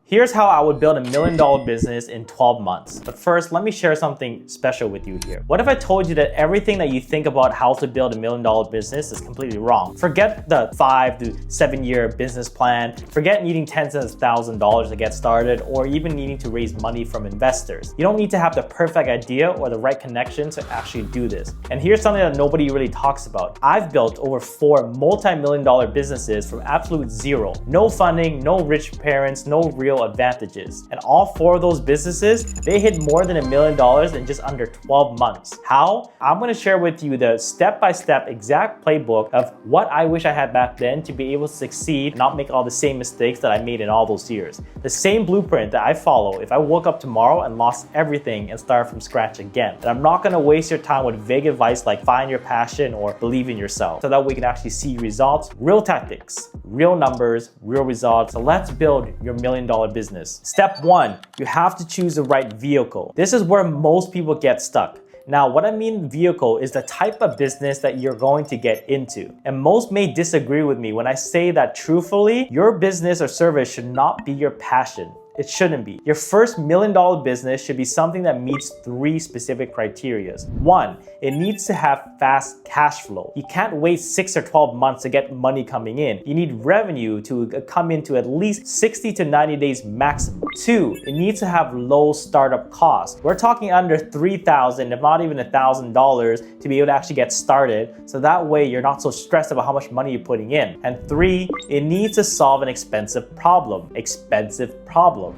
Here's how I would build $1 million business in 12 months. But first, let me share something special with you here. What if I told you that everything that you think about how to build $1 million business is completely wrong? Forget the 5 to 7 year business plan. Forget needing tens of thousands of dollars to get started, or even needing to raise money from investors. You don't need to have the perfect idea or the right connection to actually do this. And here's something that nobody really talks about. I've built over 4 multi-million-dollar businesses from absolute zero. No funding, no rich parents, no real advantages. And all 4 of those businesses, they hit more than $1 million in just under 12 months. How? I'm gonna share with you the step-by-step exact playbook of what I wish I had back then to be able to succeed and not make all the same mistakes that I made in all those years. The same blueprint that I follow if I woke up tomorrow and lost everything and started from scratch again. And I'm not gonna waste your time with vague advice like find your passion or believe in yourself, so that we can actually see results, real tactics, real numbers, real results. So let's build your $1 million business. Step 1, you have to choose the right vehicle. This is where most people get stuck. Now, what I mean vehicle is the type of business that you're going to get into. And most may disagree with me when I say that truthfully, your business or service should not be your passion. It shouldn't be. Your first $1 million business should be something that meets 3 specific criteria. 1, it needs to have fast cash flow. You can't wait 6 or 12 months to get money coming in. You need revenue to come into at least 60 to 90 days maximum. 2, it needs to have low startup costs. We're talking under $3,000, if not even $1,000 to be able to actually get started. So that way you're not so stressed about how much money you're putting in. And 3, it needs to solve an expensive problem.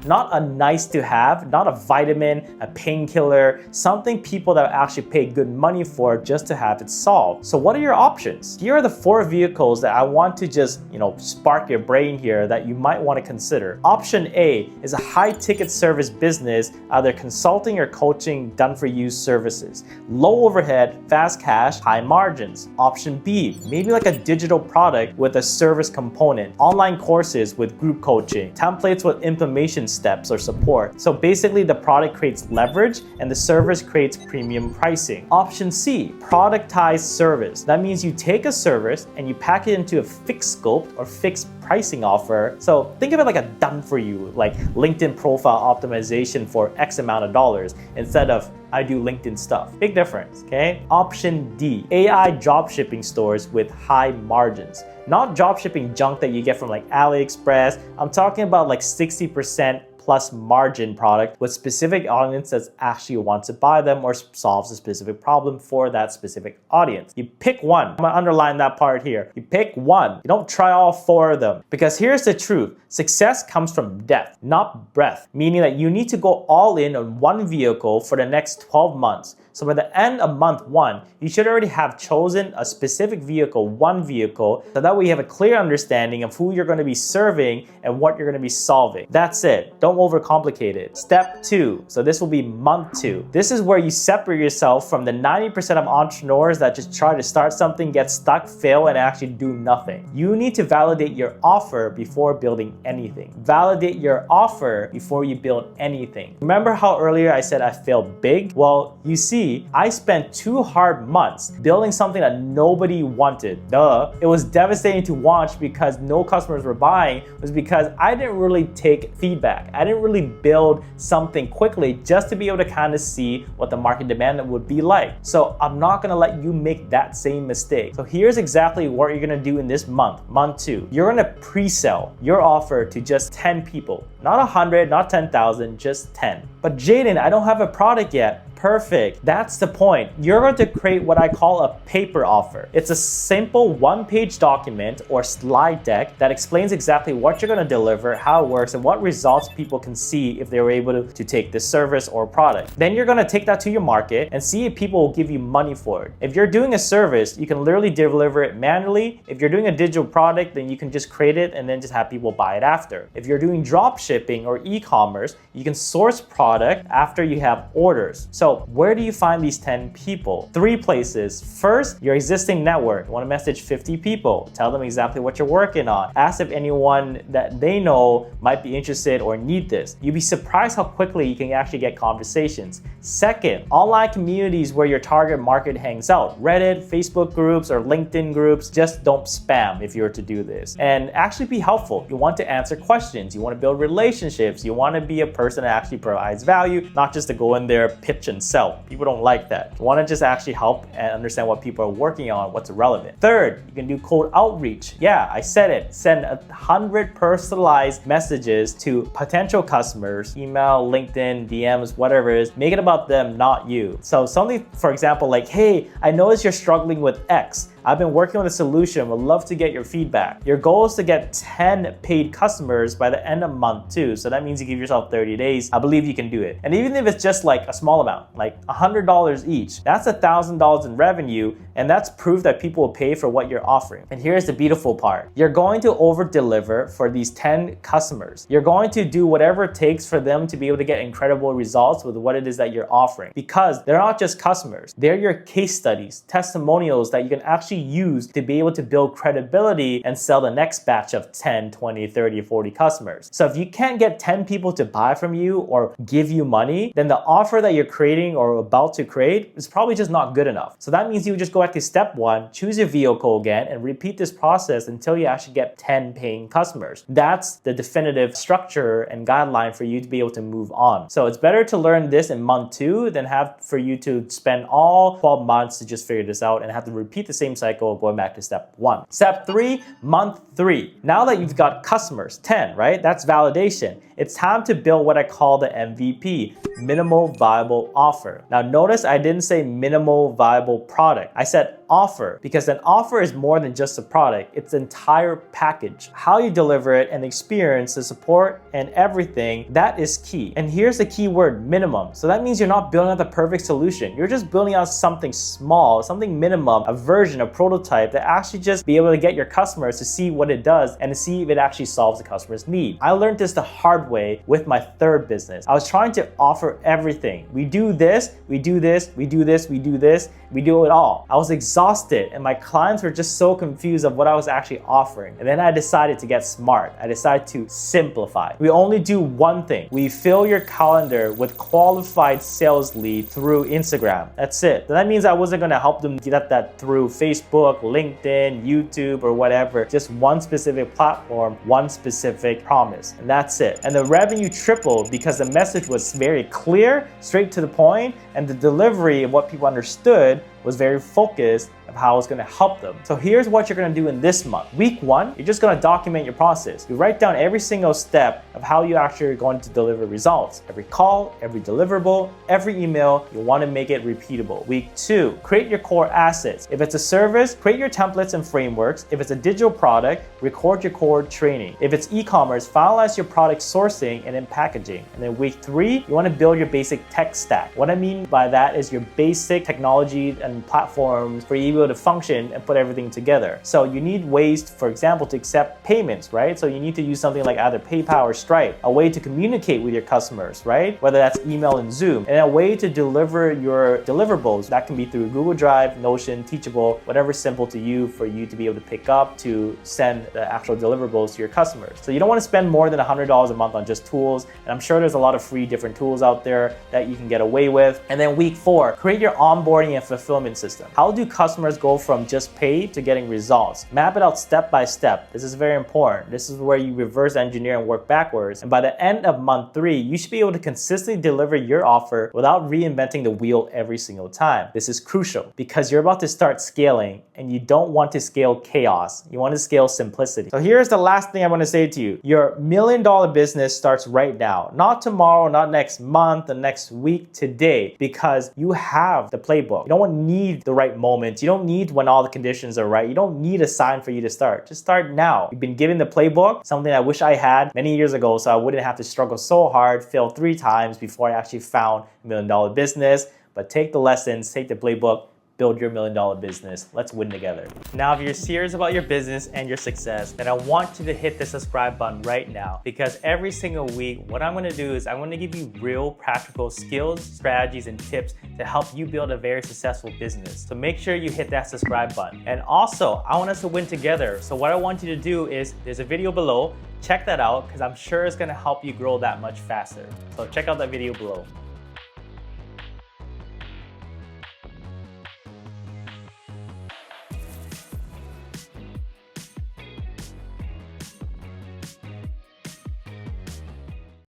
Not a nice to have, not a vitamin, a painkiller, something people that actually pay good money for just to have it solved. So what are your options? Here are the 4 vehicles that I want to just, spark your brain here that you might want to consider. Option A is a high ticket service business, either consulting or coaching done for you services. Low overhead, fast cash, high margins. Option B, maybe like a digital product with a service component, online courses with group coaching, templates with implementation steps or support. So basically the product creates leverage and the service creates premium pricing. Option C, productized service. That means you take a service and you pack it into a fixed scope or fixed pricing offer. So think of it like a done for you, like LinkedIn profile optimization for X amount of dollars instead of I do LinkedIn stuff. Big difference, okay? Option D, AI dropshipping stores with high margins. Not dropshipping junk that you get from like AliExpress. I'm talking about like 60% plus margin product with specific audience that actually wants to buy them or solves a specific problem for that specific audience. You pick one. I'm gonna underline that part here. You pick one. You don't try all 4 of them. Because here's the truth. Success comes from depth, not breadth. Meaning that you need to go all in on one vehicle for the next 12 months. So by the end of month 1, you should already have chosen a specific vehicle, one vehicle, so that way you have a clear understanding of who you're going to be serving and what you're going to be solving. That's it. Don't overcomplicate it. Step 2. So this will be month 2. This is where you separate yourself from the 90% of entrepreneurs that just try to start something, get stuck, fail, and actually do nothing. You need to validate your offer before building anything. Validate your offer before you build anything. Remember how earlier I said I failed big? Well, you see, I spent 2 hard months building something that nobody wanted. Duh. It was devastating to watch because no customers were buying. It was because I didn't really take feedback. I didn't really build something quickly just to be able to kind of see what the market demand would be like. So I'm not gonna let you make that same mistake. So here's exactly what you're gonna do in this month, month 2. You're gonna pre-sell your offer to just 10 people. Not 100, not 10,000, just 10. But Jaiden, I don't have a product yet. Perfect. That's the point. You're going to create what I call a paper offer. It's a simple 1-page document or slide deck that explains exactly what you're going to deliver, how it works, and what results people can see if they were able to take this service or product. Then you're going to take that to your market and see if people will give you money for it. If you're doing a service, you can literally deliver it manually. If you're doing a digital product, then you can just create it and then just have people buy it after. If you're doing drop shipping or e-commerce, you can source products product after you have orders. So where do you find these 10 people? 3 places. First, your existing network. You want to message 50 people. Tell them exactly what you're working on. Ask if anyone that they know might be interested or need this. You'd be surprised how quickly you can actually get conversations. Second, online communities where your target market hangs out. Reddit, Facebook groups, or LinkedIn groups. Just don't spam if you were to do this. And actually be helpful. You want to answer questions. You want to build relationships. You want to be a person that actually provides value, not just to go in there, pitch and sell. People don't like that. You want to just actually help and understand what people are working on, what's relevant. Third, you can do cold outreach. Yeah, I said it. Send 100 personalized messages to potential customers, email, LinkedIn, DMs, whatever it is. Make it about them, not you. So something, for example, like, hey, I noticed you're struggling with X. I've been working on a solution, would love to get your feedback. Your goal is to get 10 paid customers by the end of month 2. So that means you give yourself 30 days. I believe you can do it. And even if it's just like a small amount, like $100 each, that's $1,000 in revenue. And that's proof that people will pay for what you're offering. And here's the beautiful part. You're going to over deliver for these 10 customers. You're going to do whatever it takes for them to be able to get incredible results with what it is that you're offering. Because they're not just customers. They're your case studies, testimonials that you can actually use to be able to build credibility and sell the next batch of 10, 20, 30, 40 customers. So if you can't get 10 people to buy from you or give you money, then the offer that you're creating or about to create is probably just not good enough. So that means you just go back to step 1, choose your vehicle again, and repeat this process until you actually get 10 paying customers. That's the definitive structure and guideline for you to be able to move on. So it's better to learn this in month 2 than have for you to spend all 12 months to just figure this out and have to repeat the same cycle going back to step 1. Step 3, month 3. Now that you've got customers, 10, right? That's validation. It's time to build what I call the MVP, minimal viable offer. Now notice I didn't say minimal viable product. I said offer, because an offer is more than just a product. It's the entire package. How you deliver it and the experience, the support and everything, that is key. And here's the key word, minimum. So that means you're not building out the perfect solution. You're just building out something small, something minimum, a version, a prototype that actually just be able to get your customers to see what it does and to see if it actually solves the customer's need. I learned this the hard way with my 3rd business. I was trying to offer everything. We do this, we do this, we do this, we do this, we do it all. I was exhausted and my clients were just so confused of what I was actually offering. And then I decided to get smart. I decided to simplify. We only do one thing. We fill your calendar with qualified sales lead through Instagram. That's it. So that means I wasn't gonna help them get that through Facebook, LinkedIn, YouTube, or whatever. Just one specific platform, one specific promise. And that's it. And the revenue tripled because the message was very clear, straight to the point, and the delivery of what people understood was very focused of how it's gonna help them. So here's what you're gonna do in this month. Week 1, you're just gonna document your process. You write down every single step of how you actually are going to deliver results. Every call, every deliverable, every email, you wanna make it repeatable. Week 2, create your core assets. If it's a service, create your templates and frameworks. If it's a digital product, record your core training. If it's e-commerce, finalize your product sourcing and then packaging. And then week 3, you wanna build your basic tech stack. What I mean by that is your basic technology and platforms for you to function and put everything together. So you need ways, for example, to accept payments, right? So you need to use something like either PayPal or Stripe, a way to communicate with your customers, right? Whether that's email and Zoom, and a way to deliver your deliverables. That can be through Google Drive, Notion, Teachable, whatever's simple to you for you to be able to pick up to send the actual deliverables to your customers. So you don't want to spend more than $100 a month on just tools. And I'm sure there's a lot of free different tools out there that you can get away with. And then week 4, create your onboarding and fulfillment system. How do customers go from just paid to getting results? Map it out step by step. This is very important. This is where you reverse engineer and work backwards. And by the end of month 3, you should be able to consistently deliver your offer without reinventing the wheel every single time. This is crucial because you're about to start scaling and you don't want to scale chaos. You want to scale simplicity. So here's the last thing I want to say to you. Your $1 million business starts right now, not tomorrow, not next month, the next week, today, because you have the playbook. You don't need the right moment. You don't need when all the conditions are right. You don't need a sign for you to start. Just start now. You've been given the playbook, something I wish I had many years ago so I wouldn't have to struggle so hard, fail 3 times before I actually found $1 million business. But take the lessons, take the playbook, build your $1 million business. Let's win together. Now, if you're serious about your business and your success, then I want you to hit the subscribe button right now, because every single week, what I'm gonna do is I'm gonna give you real practical skills, strategies, and tips to help you build a very successful business. So make sure you hit that subscribe button. And also, I want us to win together. So what I want you to do is, there's a video below, check that out, because I'm sure it's gonna help you grow that much faster. So check out that video below.